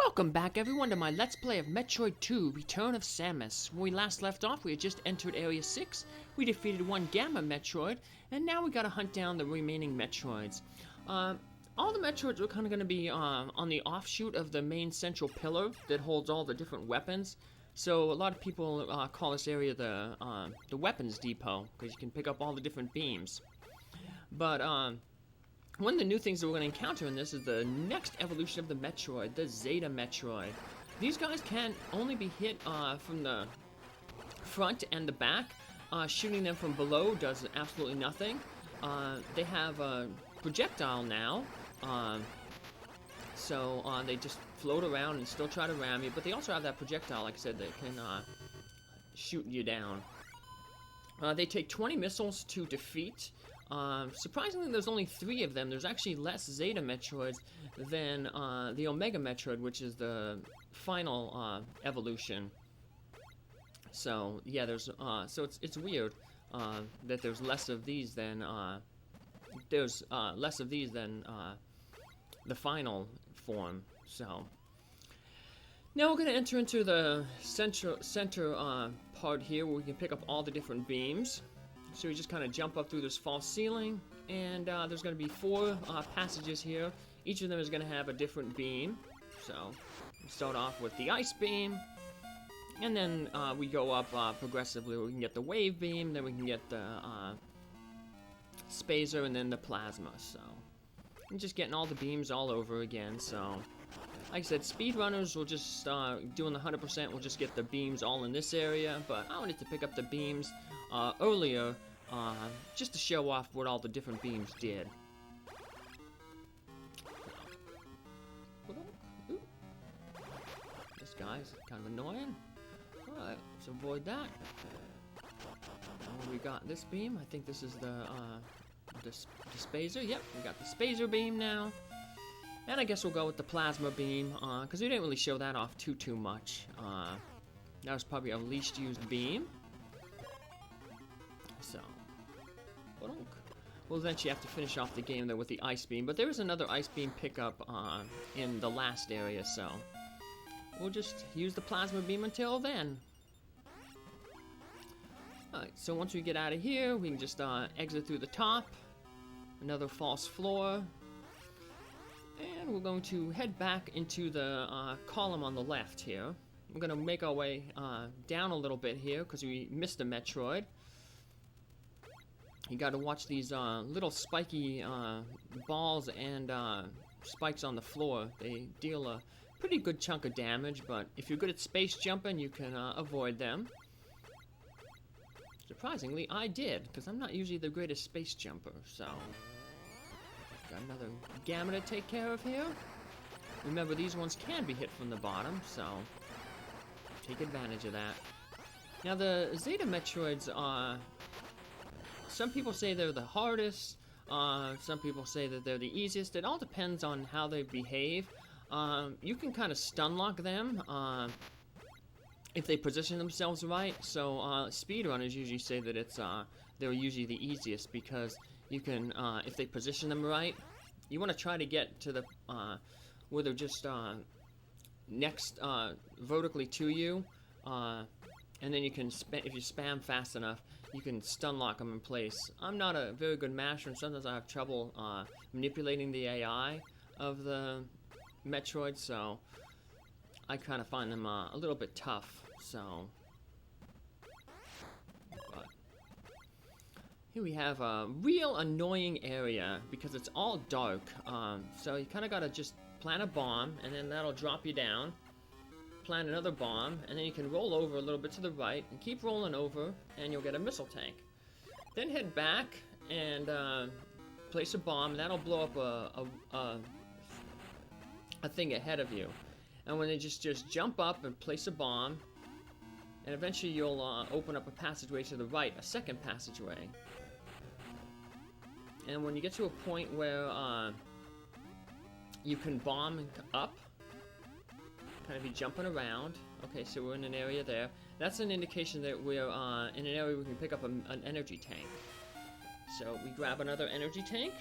Welcome back everyone to my Let's Play of Metroid II, Return of Samus. When we last left off, we had just entered Area 6, we defeated one Gamma Metroid, and now we gotta hunt down the remaining Metroids. All the Metroids are kinda gonna be on the offshoot of the main central pillar that holds all the different weapons. So a lot of people call this area the weapons depot, because you can pick up all the different beams. But one of the new things that we're going to encounter in this is the next evolution of the Metroid, the Zeta Metroid. These guys can only be hit from the front and the back. Shooting them from below does absolutely nothing. They have a projectile now, so they just float around and still try to ram you, but they also have that projectile, like I said, that can shoot you down. They take 20 missiles to defeat. Surprisingly, there's only 3 of them. There's actually less Zeta Metroids than the Omega Metroid, which is the final evolution. So yeah, there's so it's weird that there's less of these than the final form. So now we're going to enter into the center part here, where we can pick up all the different beams. So we just kind of jump up through this false ceiling, and there's going to be 4 passages here. Each of them is going to have a different beam. So we start off with the ice beam, and then we go up progressively. We can get the wave beam, then we can get the spacer, and then the plasma. So I'm just getting all the beams all over again. So like I said, speedrunners will just doing the 100% will just get the beams all in this area, but I wanted to pick up the beams earlier, just to show off what all the different beams did. Ooh. This guy's kind of annoying. Alright, let's avoid that. We got this beam. I think this is the spacer. Yep, we got the spacer beam now. And I guess we'll go with the plasma beam, because we didn't really show that off too much. That was probably our least used beam. So, we'll eventually have to finish off the game though with the ice beam, but there is another ice beam pickup in the last area, so we'll just use the plasma beam until then. Alright, so once we get out of here, we can just exit through the top, another false floor, and we're going to head back into the column on the left here. We're going to make our way down a little bit here, because we missed a Metroid. You got to watch these little spiky balls and spikes on the floor. They deal a pretty good chunk of damage, but if you're good at space jumping, you can avoid them. Surprisingly, I did, because I'm not usually the greatest space jumper, so got another Gamma to take care of here. Remember, these ones can be hit from the bottom, so take advantage of that. Now, the Zeta Metroids are... Some people say they're the hardest, some people say that they're the easiest. It all depends on how they behave. You can kind of stun lock them if they position themselves right. So speedrunners usually say that they're usually the easiest, because you can, if they position them right, you want to try to get to the where they're just next vertically to you, and then you can if you spam fast enough, you can stun lock them in place. I'm not a very good masher, and sometimes I have trouble manipulating the AI of the Metroid, so I kind of find them a little bit tough. So, but here we have a real annoying area because it's all dark. So you kind of gotta just plant a bomb, and then that'll drop you down. Plant another bomb, and then you can roll over a little bit to the right and keep rolling over, and you'll get a missile tank. Then head back and place a bomb, and that'll blow up a thing ahead of you. And when they just jump up and place a bomb, and eventually you'll open up a passageway to the right, a second passageway. And when you get to a point where you can bomb up, kind of be jumping around. Okay, so we're in an area there. That's an indication that we're in an area where we can pick up an energy tank. So we grab another energy tank,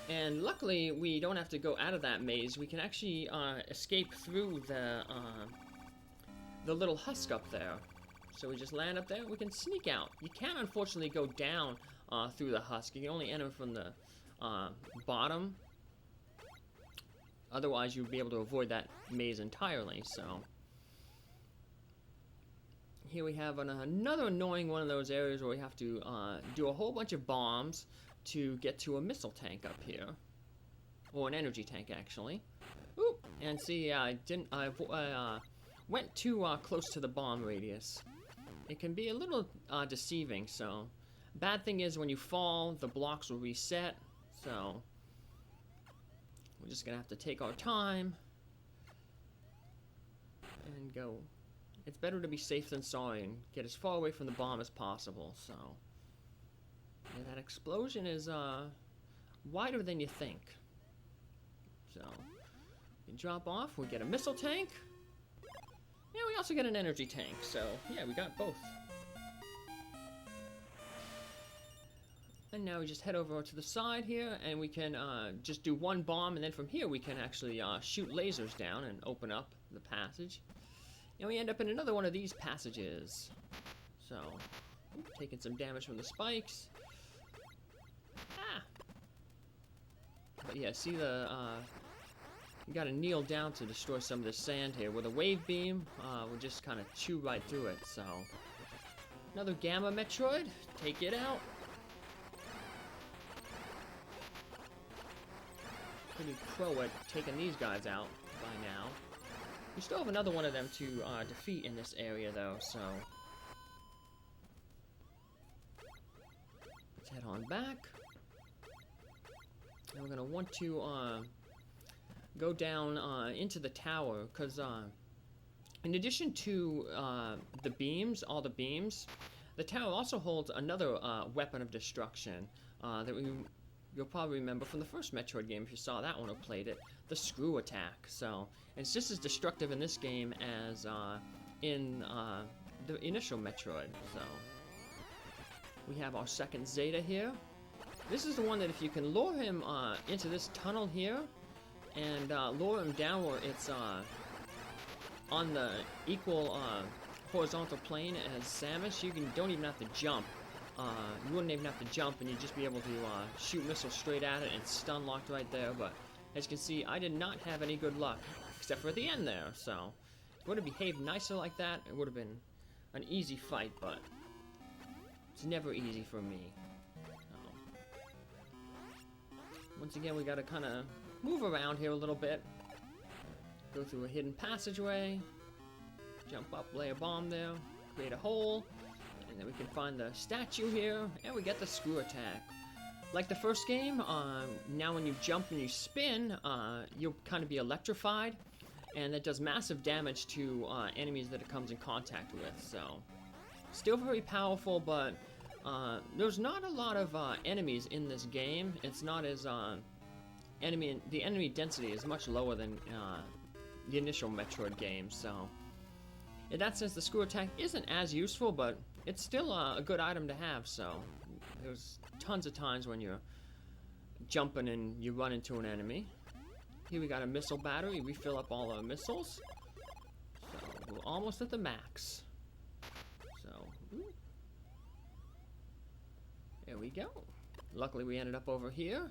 And luckily, we don't have to go out of that maze. We can actually escape through the little husk up there. So we just land up there, we can sneak out. You can't unfortunately go down through the husk. You can only enter from the bottom. Otherwise, you'd be able to avoid that maze entirely, so. Here we have another annoying one of those areas where we have to do a whole bunch of bombs to get to a missile tank up here. Or an energy tank, actually. Oop! And see, I went too close to the bomb radius. It can be a little deceiving, so. Bad thing is when you fall, the blocks will reset, so. We're just gonna have to take our time and go. It's better to be safe than sorry and get as far away from the bomb as possible, so. Yeah, that explosion is wider than you think. So, we can drop off, we get a missile tank. Yeah, we also get an energy tank, so yeah, we got both. And now we just head over to the side here, and we can just do one bomb, and then from here we can actually shoot lasers down and open up the passage. And we end up in another one of these passages. So, taking some damage from the spikes. Ah! But yeah, see the, you gotta kneel down to destroy some of the sand here. With a wave beam, we'll just kind of chew right through it, so. Another Gamma Metroid, take it out. Pretty pro at taking these guys out by now. We still have another one of them to defeat in this area, though, so. Let's head on back. And we're gonna want to go down into the tower, because in addition to the beams, all the beams, the tower also holds another weapon of destruction that you'll probably remember from the first Metroid game if you saw that one or played it, the screw attack. So, it's just as destructive in this game as in the initial Metroid. So, we have our second Zeta here. This is the one that if you can lure him into this tunnel here, and lure him down where it's on the equal horizontal plane as Samus, you don't even have to jump. You wouldn't even have to jump, and you'd just be able to shoot missiles straight at it and stun locked right there. But as you can see, I did not have any good luck, except for at the end there. So, if it would have behaved nicer like that, it would have been an easy fight. But it's never easy for me. So, once again, we got to kind of move around here a little bit. Go through a hidden passageway. Jump up, lay a bomb there, create a hole. And then we can find the statue here, and we get the screw attack. Like the first game, now when you jump and you spin, you'll kind of be electrified, and that does massive damage to enemies that it comes in contact with. So, still very powerful, but there's not a lot of enemies in this game. It's not as the enemy density is much lower than the initial Metroid game. So, in that sense, the screw attack isn't as useful, but it's still a good item to have, so there's tons of times when you're jumping and you run into an enemy. Here we got a missile battery, refill up all our missiles. So we're almost at the max. So, there we go. Luckily we ended up over here.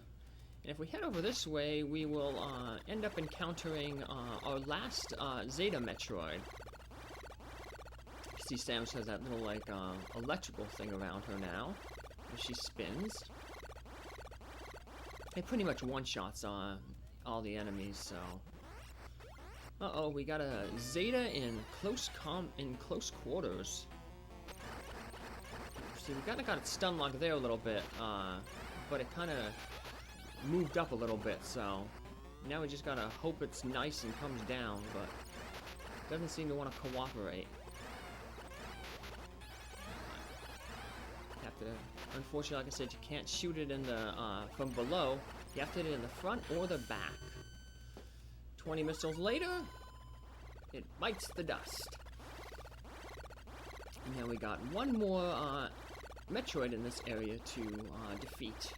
And if we head over this way, we will end up encountering our last Zeta Metroid. See, Samus has that little, like, electrical thing around her now, where she spins. It pretty much one-shots all the enemies, so. Uh-oh, we got a Zeta in close quarters. See, we got it stun locked there a little bit, but it kind of moved up a little bit, so. Now we just gotta hope it's nice and comes down, but it doesn't seem to want to cooperate. Unfortunately, like I said, you can't shoot it in the from below. You have to hit it in the front or the back. 20 missiles later, it bites the dust. And now we got one more Metroid in this area to defeat.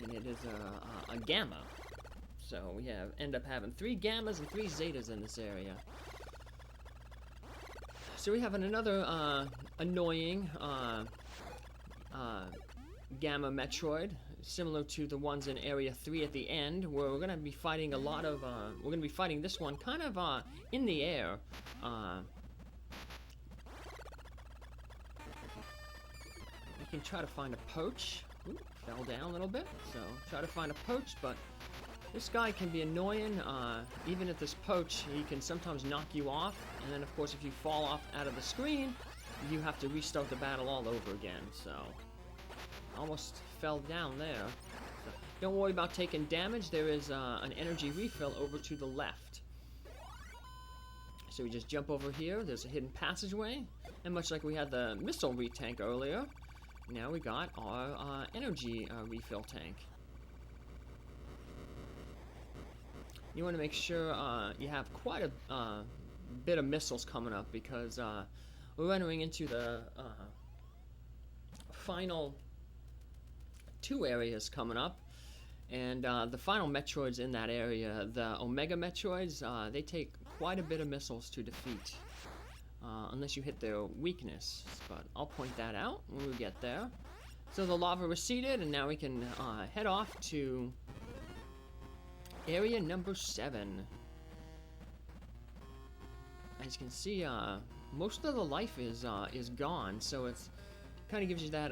and it is a gamma. So we end up having 3 gammas and 3 zetas in this area. So we have another annoying gamma Metroid, similar to the ones in Area 3 at the end, where we're going to be fighting a lot of, we're going to be fighting this one kind of in the air. You can try to find a poach. Ooh, fell down a little bit, so try to find a poach, but this guy can be annoying. Even at this poach, he can sometimes knock you off, and then of course if you fall off out of the screen, you have to restart the battle all over again, so almost fell down there. So don't worry about taking damage. There is an energy refill over to the left. So we just jump over here. There's a hidden passageway, and much like we had the missile retank earlier, now we got our energy refill tank. You want to make sure you have quite a bit of missiles coming up, because we're entering into the final 2 areas coming up, and the final Metroids in that area, the Omega Metroids, they take quite a bit of missiles to defeat, unless you hit their weakness, but I'll point that out when we get there. So the lava receded, and now we can head off to area number 7. As you can see, most of the life is gone, so it's kind of gives you that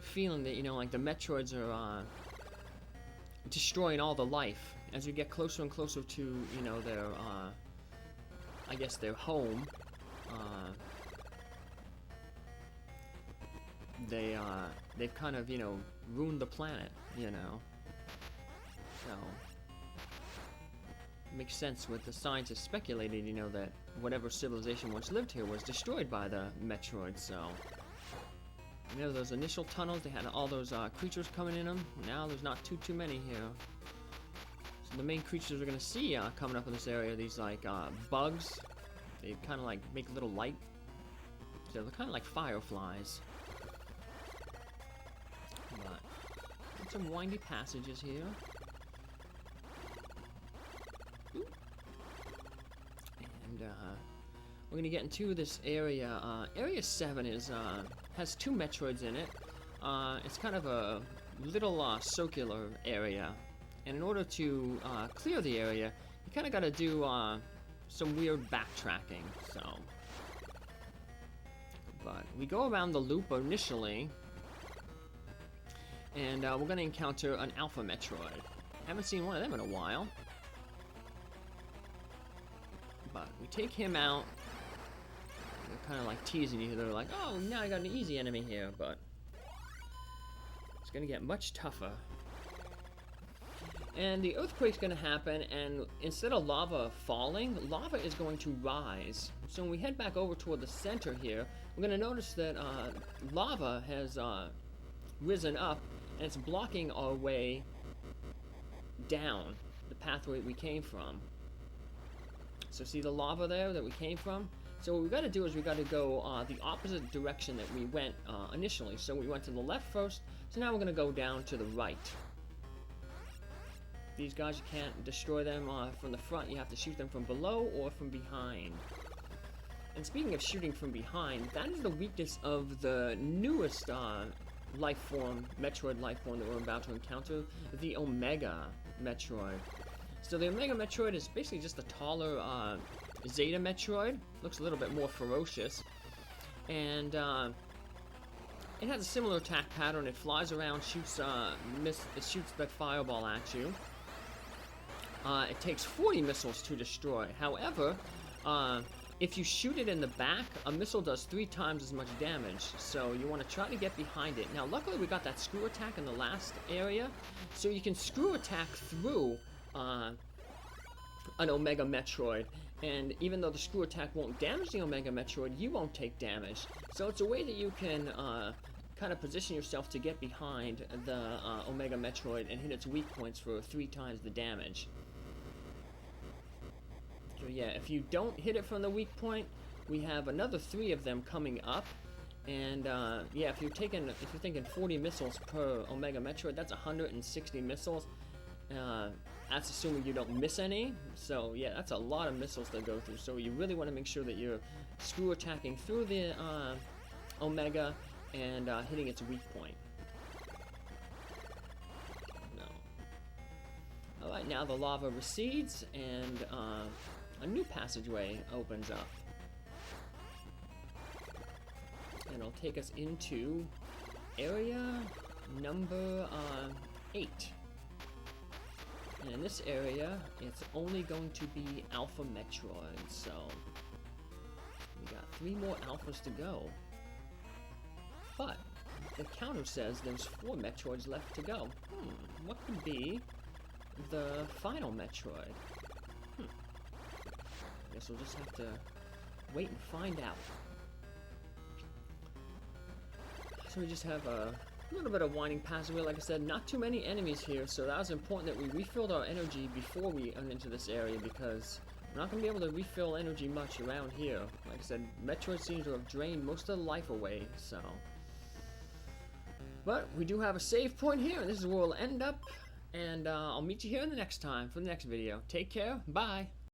feeling that, you know, like the Metroids are destroying all the life. As you get closer and closer to, you know, their I guess their home, they've kind of, you know, ruined the planet, you know. So it makes sense with the scientists speculating, you know, that whatever civilization once lived here was destroyed by the Metroids. So you know, those initial tunnels, they had all those creatures coming in them. Now there's not too many here. So the main creatures we're gonna see coming up in this area are these like bugs. They kind of like make a little light. So they're kind of like fireflies. But some windy passages here. Ooh. And we're gonna get into this area. Area 7 is has 2 Metroids in it. It's kind of a little circular area, and in order to clear the area, you kind of got to do some weird backtracking. So, but we go around the loop initially, and we're going to encounter an Alpha Metroid. Haven't seen one of them in a while, but we take him out. They're kind of like teasing you. They're like, oh, now I got an easy enemy here, but it's going to get much tougher. And the earthquake's going to happen, and instead of lava falling, lava is going to rise. So when we head back over toward the center here, we're going to notice that lava has risen up, and it's blocking our way down the pathway we came from. So see the lava there that we came from? So what we got to do is we got to go the opposite direction that we went initially. So we went to the left first, so now we're going to go down to the right. These guys, you can't destroy them from the front, you have to shoot them from below or from behind. And speaking of shooting from behind, that is the weakness of the newest life form, Metroid life form that we're about to encounter, the Omega Metroid. So the Omega Metroid is basically just a taller Zeta Metroid. Looks a little bit more ferocious. And it has a similar attack pattern. It flies around, shoots that fireball at you. It takes 40 missiles to destroy. However, if you shoot it in the back, a missile does 3 times as much damage. So you want to try to get behind it. Now, luckily, we got that screw attack in the last area. So you can screw attack through an Omega Metroid. And even though the screw attack won't damage the Omega Metroid, you won't take damage. So it's a way that you can kind of position yourself to get behind the Omega Metroid and hit its weak points for 3 times the damage. So yeah, if you don't hit it from the weak point, we have another 3 of them coming up, And yeah, if you're thinking 40 missiles per Omega Metroid, that's 160 missiles. That's assuming you don't miss any. So yeah, that's a lot of missiles to go through. So you really want to make sure that you're screw attacking through the Omega and hitting its weak point. No. Alright, now the lava recedes and a new passageway opens up. And it'll take us into area number 8. And in this area, it's only going to be Alpha Metroids, so we got 3 more Alphas to go. But the counter says there's 4 Metroids left to go. What could be the final Metroid? Guess we'll just have to wait and find out. So we just have a little bit of winding passageway. Like I said, not too many enemies here, so that was important that we refilled our energy before we went into this area, because we're not going to be able to refill energy much around here. Like I said, Metroid seems to have drained most of the life away, so. But we do have a save point here, and this is where we'll end up, and I'll meet you here in the next time for the next video. Take care, bye!